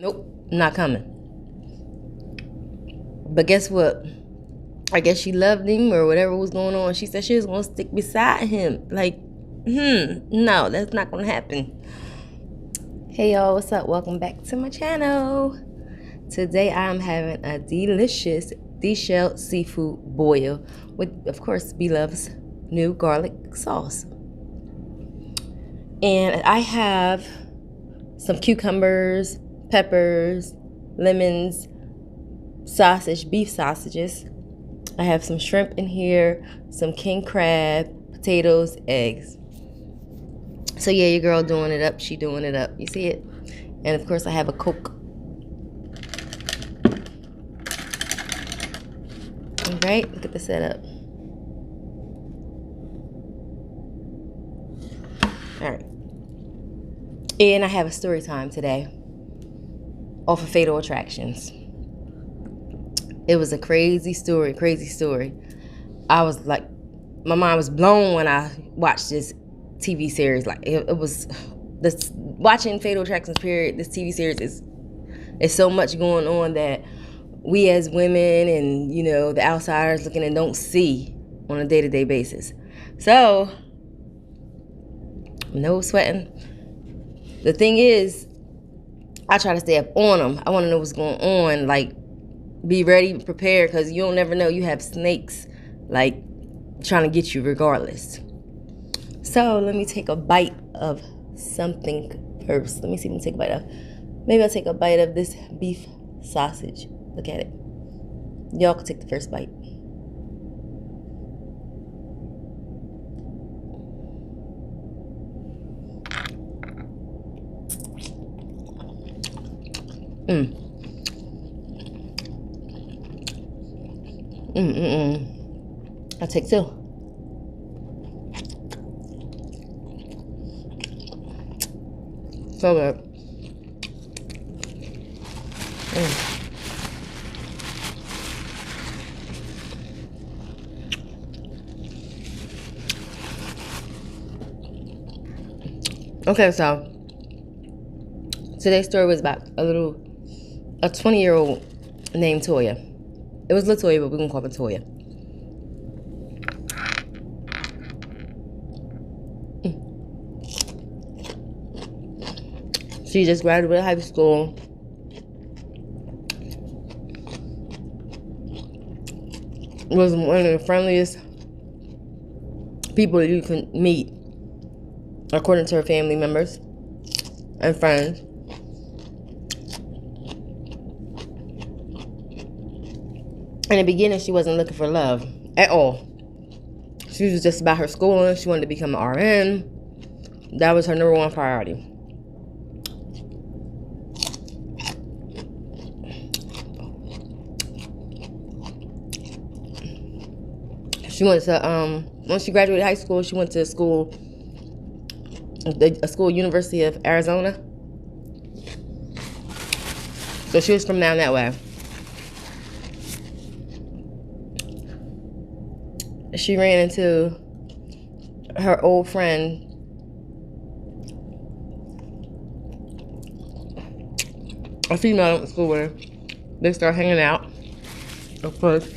Nope, not coming. But guess what? I guess she loved him or whatever was going on. She said she was going to stick beside him. Like, no, that's not going to happen. Hey y'all, what's up? Welcome back to my channel. Today I'm having a delicious deshelled seafood boil with, of course, Beloved's new garlic sauce. And I have some cucumbers, peppers, lemons, sausage, beef sausages. I have some shrimp in here, some king crab, potatoes, eggs. So yeah, your girl doing it up. She doing it up. You see it? And of course I have a Coke. All right, look at the setup. All right. And I have a story time today off of Fatal Attractions. It was a crazy story. I was like, my mind was blown when I watched this TV series. Like it was this watching Fatal Attractions period. This TV series is so much going on that we as women and the outsiders looking and don't see on a day-to-day basis. So no sweating. The thing is, I try to stay up on them. I want to know what's going on. Like, be ready, prepared, because you don't never know. You have snakes, like, trying to get you regardless. So, let me take a bite of something first. Let me see if I can take a bite of. Maybe I'll take a bite of this beef sausage. Look at it. Y'all can take the first bite. I'll take two. So good. Okay, so today's story was about a 20-year-old named Toya. It was LaToya, but we're going to call her Toya. She just graduated high school. Was one of the friendliest people you can meet, according to her family members and friends. In the beginning, she wasn't looking for love at all. She was just about her schooling. She wanted to become an RN. That was her number one priority. She went to, once she graduated high school, she went to school, University of Arizona. So she was from down that way. She ran into her old friend, a female I went to school with. They started hanging out, of course.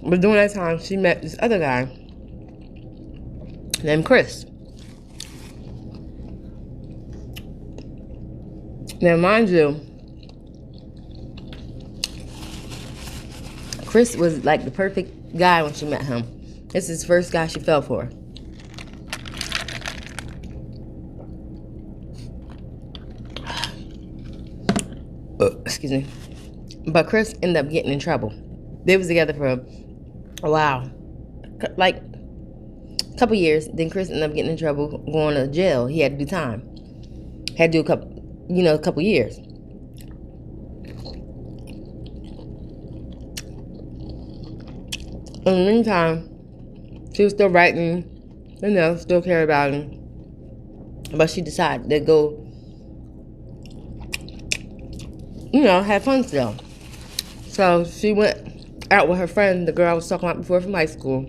But during that time, she met this other guy named Chris. Now, mind you, Chris was like the perfect guy when she met him. This is the first guy she fell for. Excuse me. But Chris ended up getting in trouble. They was together for a while. Like a couple years. Then Chris ended up getting in trouble, going to jail. He had to do time. Had to do a couple years. In the meantime, she was still writing, still cared about him. But she decided to go, have fun still. So she went out with her friend, the girl I was talking about before from high school.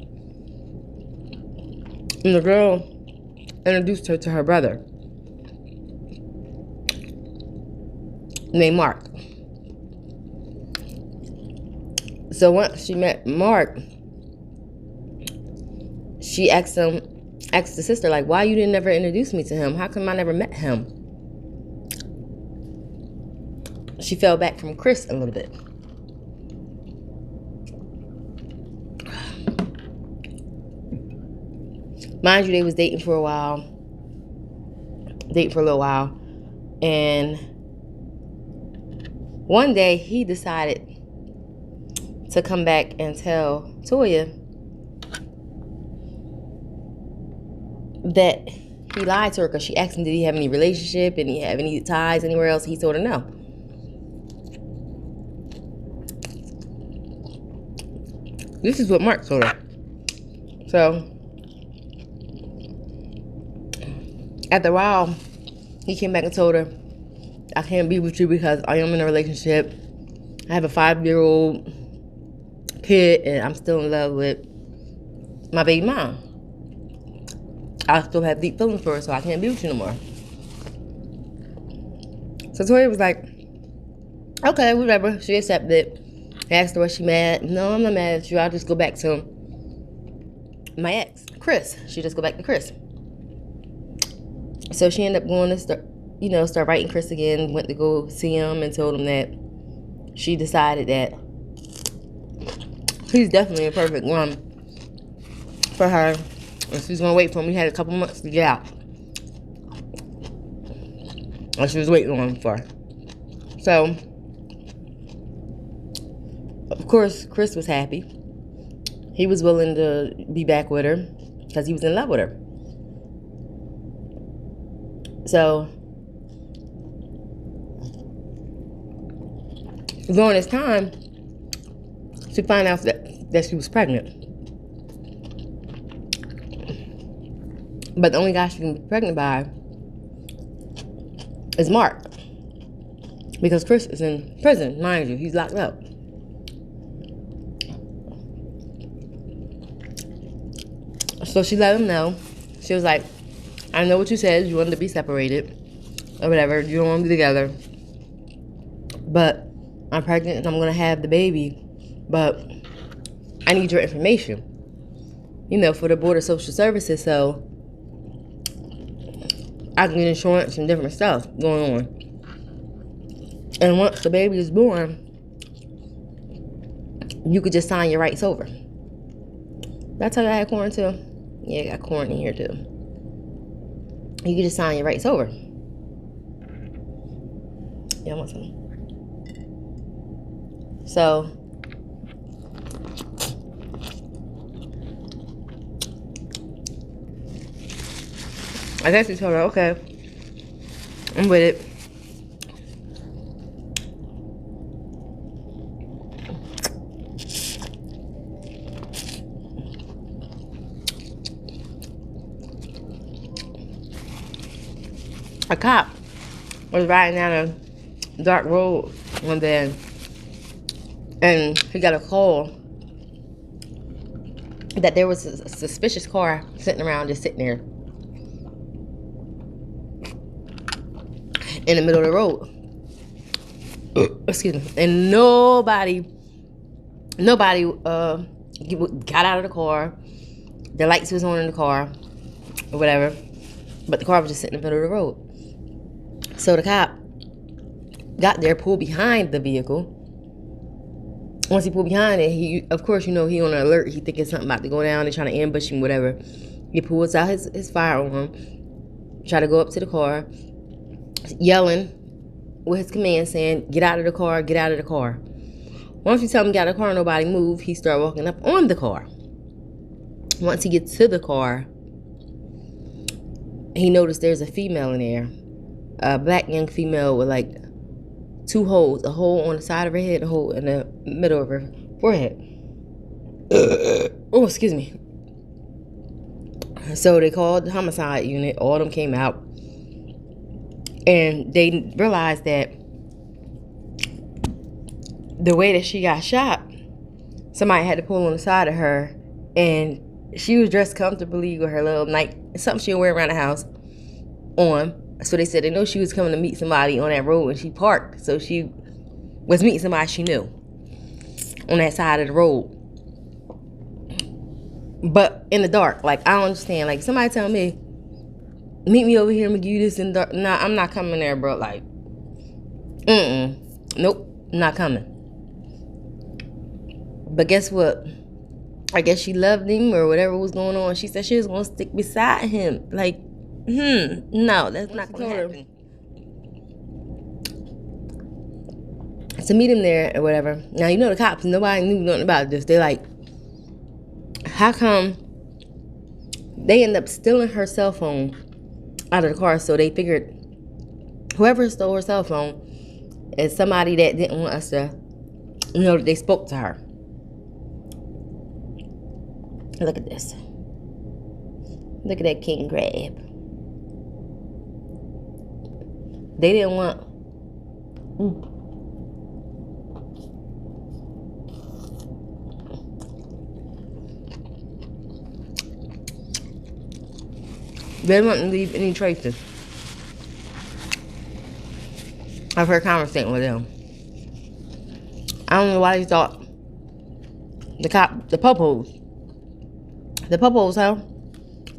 And the girl introduced her to her brother. named Mark. So once she met Mark, she asked the sister, like, why you didn't never introduce me to him? How come I never met him? She fell back from Chris a little bit. Mind you, they was dating for a little while. And one day he decided to come back and tell Toya that he lied to her, because she asked him, did he have any relationship and he have any ties anywhere else? He told her no. This is what Mark told her. So after a while, he came back and told her, I can't be with you because I am in a relationship. I have a 5-year-old kid and I'm still in love with my baby mom. I still have deep feelings for her, so I can't be with you no more. So Toya was like, okay, whatever. She accepted. I asked her, was she mad? No, I'm not mad at you. I'll just go back to my ex, Chris. She just go back to Chris. So she ended up going to start writing Chris again. Went to go see him and told him that she decided that he's definitely a perfect one for her. And she was going to wait for him. He had a couple months to get out. And she was waiting on him for. So, of course, Chris was happy. He was willing to be back with her because he was in love with her. So, during this time, she found out that she was pregnant. But the only guy she can be pregnant by is Mark. Because Chris is in prison, mind you. He's locked up. So she let him know. She was like, I know what you said. You wanted to be separated. Or whatever. You don't want to be together. But I'm pregnant and I'm going to have the baby. But I need your information. For the Board of Social Services. So I can get insurance and different stuff going on. And once the baby is born, you could just sign your rights over. Did I tell you I had corn too? Yeah, I got corn in here too. You could just sign your rights over. Yeah, I want some. So, I guess he told her, okay, I'm with it. A cop was riding down a dark road one day, and he got a call that there was a suspicious car just sitting there in the middle of the road. Excuse me. And nobody got out of the car. The lights was on in the car or whatever, but the car was just sitting in the middle of the road. So the cop got there, pulled behind the vehicle. Once he pulled behind it, he on alert. He thinking something about to go down. They're trying to ambush him, whatever. He pulls out his firearm, try to go up to the car, yelling with his command saying, get out of the car, get out of the car. Once you tell him get out of the car, nobody move, he start walking up on the car. Once he gets to the car, he noticed there's a female in there. A black young female with like 2 holes. A hole on the side of her head, a hole in the middle of her forehead. Oh, excuse me. So they called the homicide unit. All of them came out. And they realized that the way that she got shot, somebody had to pull on the side of her. And she was dressed comfortably with her little night, something she'll wear around the house, on. So they said they know she was coming to meet somebody on that road, and she parked. So she was meeting somebody she knew on that side of the road. But in the dark. Like, I don't understand. Like, somebody tell me, meet me over here and give you this in the dark. Nah, I'm not coming there, bro. Like, nope, not coming. But guess what? I guess she loved him or whatever was going on. She said she was going to stick beside him. Like, no, that's not going to happen. To meet him there or whatever. Now, you know the cops, nobody knew nothing about this. They're like, how come they end up stealing her cell phone out of the car? So they figured whoever stole her cell phone is somebody that didn't want us to know that they spoke to her. Look at this. Look at that king crab. They didn't want... They wouldn't leave any traces of her conversating with them. I don't know why they thought the popos,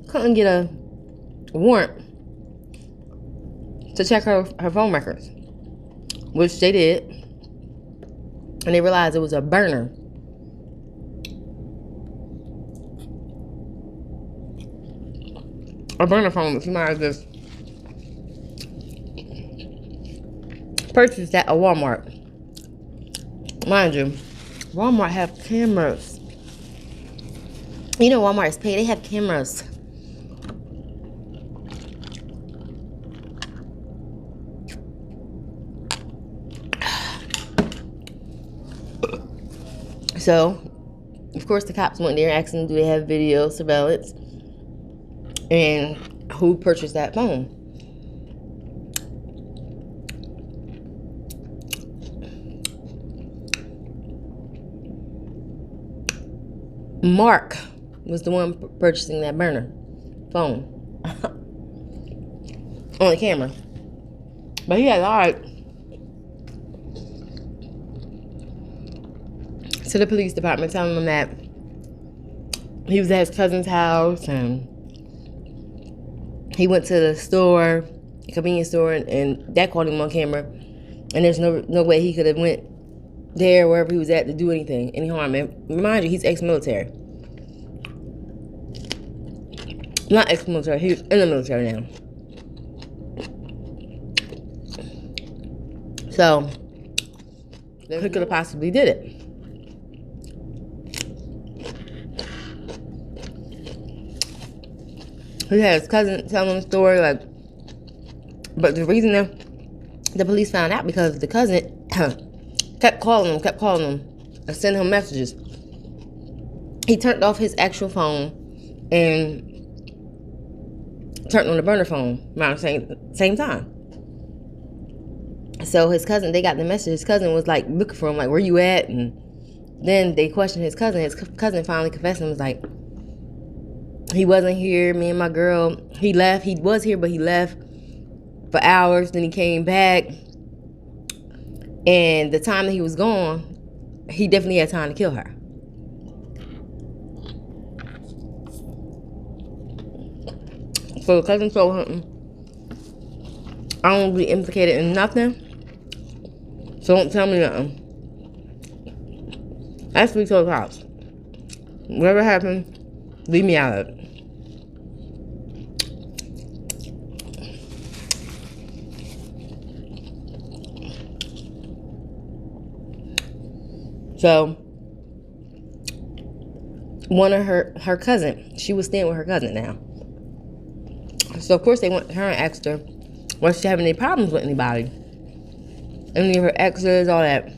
couldn't get a warrant to check her phone records, which they did, and they realized it was a burner. A burner phone that she might have just purchased at a Walmart. Mind you, Walmart have cameras. You know Walmart is paid. They have cameras. So, of course, the cops went there asking, do they have video surveillance? And who purchased that phone? Mark was the one purchasing that burner phone on the camera. But he had lied to the police department telling them that he was at his cousin's house and he went to the store, convenience store, and that caught him on camera. And there's no way he could have went there, wherever he was at, to do any harm. And remind you, he's ex-military. Not ex-military, he's in the military now. So, he could have possibly did it. He had his cousin telling the story, like, but the reason the police found out because the cousin kept calling him, and sending him messages. He turned off his actual phone and turned on the burner phone around the same time. So his cousin, they got the message. His cousin was like looking for him, like, where you at? And then they questioned his cousin. His cousin finally confessed and was like, he wasn't here. Me and my girl, he left. He was here, but he left for hours. Then he came back. And the time that he was gone, he definitely had time to kill her. So the cousin told him, I don't be implicated in nothing, so don't tell me nothing. That's what he told the cops. Whatever happened, leave me out of it. So, one of her cousin, she was staying with her cousin now. So, of course, they went to her and asked her, was she having any problems with anybody? Any of her exes, all that.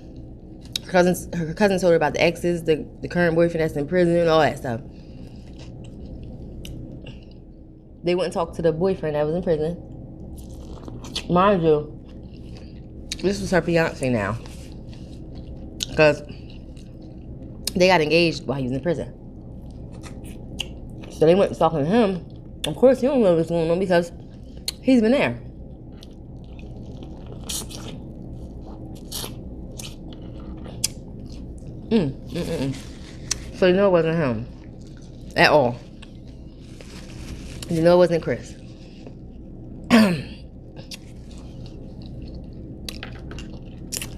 Her cousin told her about the exes, the current boyfriend that's in prison, all that stuff. They went and talked to the boyfriend that was in prison. Mind you, this was her fiance now. Because they got engaged while he was in prison. So they went talking to him. Of course, he don't know what's going on because he's been there. So you know it wasn't him at all. You know it wasn't Chris.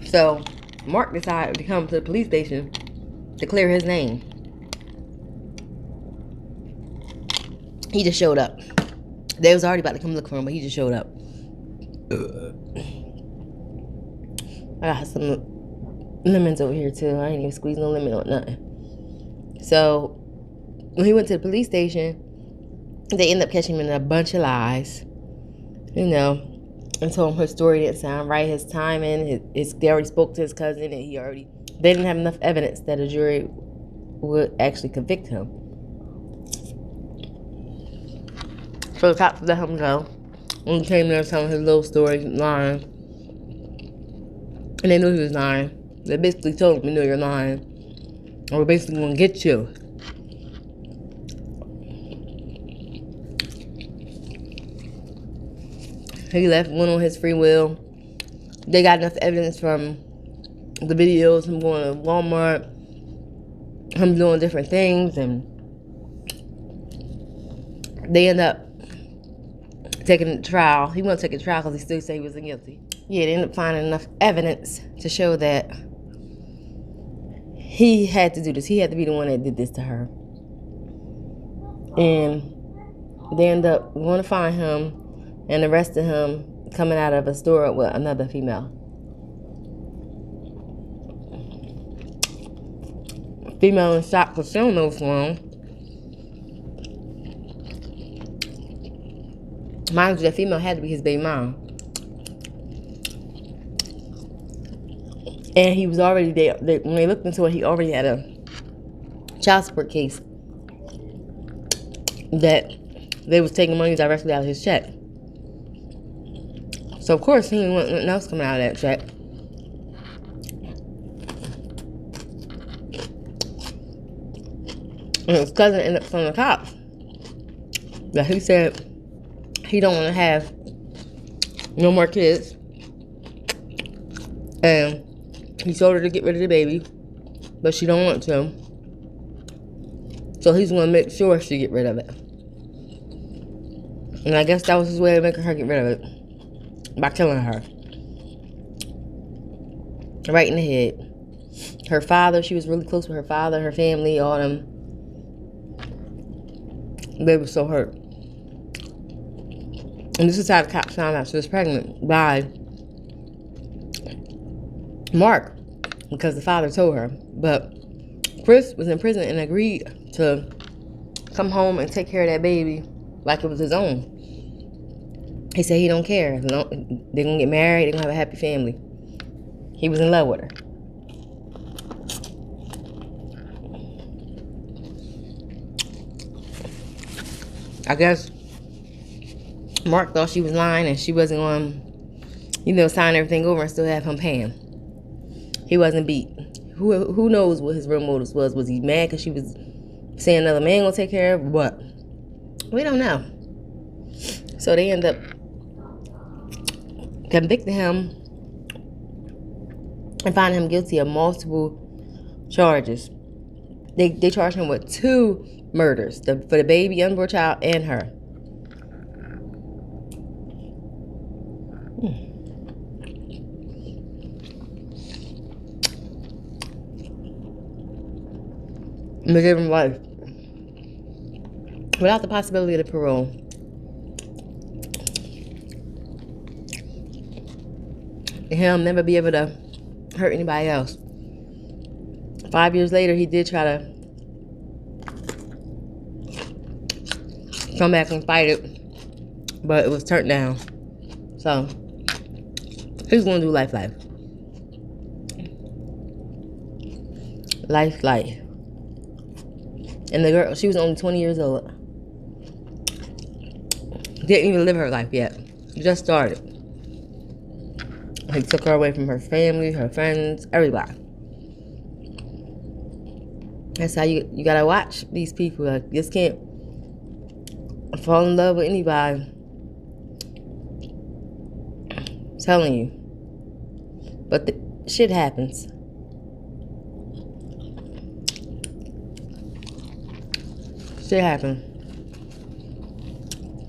So Mark decided to come to the police station to clear his name. He just showed up. They was already about to come look for him, but he just showed up. I got some lemons over here too. I ain't even squeezed no lemon on nothing. So when he went to the police station, they ended up catching him in a bunch of lies, you know, and told him her story didn't sound right. His timing, they already spoke to his cousin, and they didn't have enough evidence that a jury would actually convict him. So the cops let him go. When he came there telling his little story, lying. And they knew he was lying. They basically told him, "We know you're lying. And we're basically going to get you." He left, went on his free will. They got enough evidence from the videos, him going to Walmart, him doing different things, and they end up taking a trial. He won't take a trial because he still say he wasn't guilty. Yeah, they ended up finding enough evidence to show that he had to do this. He had to be the one that did this to her. And they end up going to find him and arrested him coming out of a store with another female. Female in shock because she don't know what's wrong. Mind you, that female had to be his baby mom. And he was already there. When they looked into it, he already had a child support case that they was taking money directly out of his check. So, of course, he didn't want nothing else coming out of that check. And his cousin ended up telling the cops that he said he don't want to have no more kids. And he told her to get rid of the baby, but she don't want to. So he's going to make sure she get rid of it. And I guess that was his way of making her get rid of it. By killing her. Right in the head. Her father, she was really close with her father, her family, all them. They were so hurt. And this is how the cops found out she was pregnant by Mark, because the father told her. But Chris was in prison and agreed to come home and take care of that baby like it was his own. He said he don't care. They're going to get married. They're going to have a happy family. He was in love with her. I guess Mark thought she was lying and she wasn't going to, sign everything over and still have him paying. He wasn't beat. Who knows what his real motives was? Was he mad because she was saying another man going to take care of her? What? We don't know. So they end up convicting him and finding him guilty of multiple charges. They charged him with 2 murders, for the baby, unborn child, and her. And they gave him life without the possibility of the parole. He'll never be able to hurt anybody else. 5 years later, he did try to come back and fight it, but it was turned down. So he's going to do life. And the girl, she was only 20 years old. Didn't even live her life yet. Just started. He took her away from her family, her friends, everybody. That's how you gotta watch these people. Like, you just can't fall in love with anybody. I'm telling you. But the shit happens. Shit happened.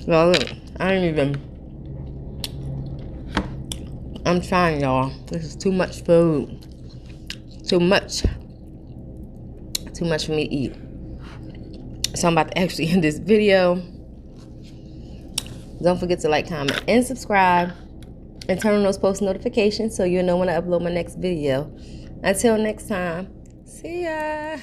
Well, look, I ain't even. I'm trying, y'all. This is too much food. Too much. Too much for me to eat. So I'm about to actually end this video. Don't forget to like, comment, and subscribe. And turn on those post notifications so you'll know when I upload my next video. Until next time, see ya.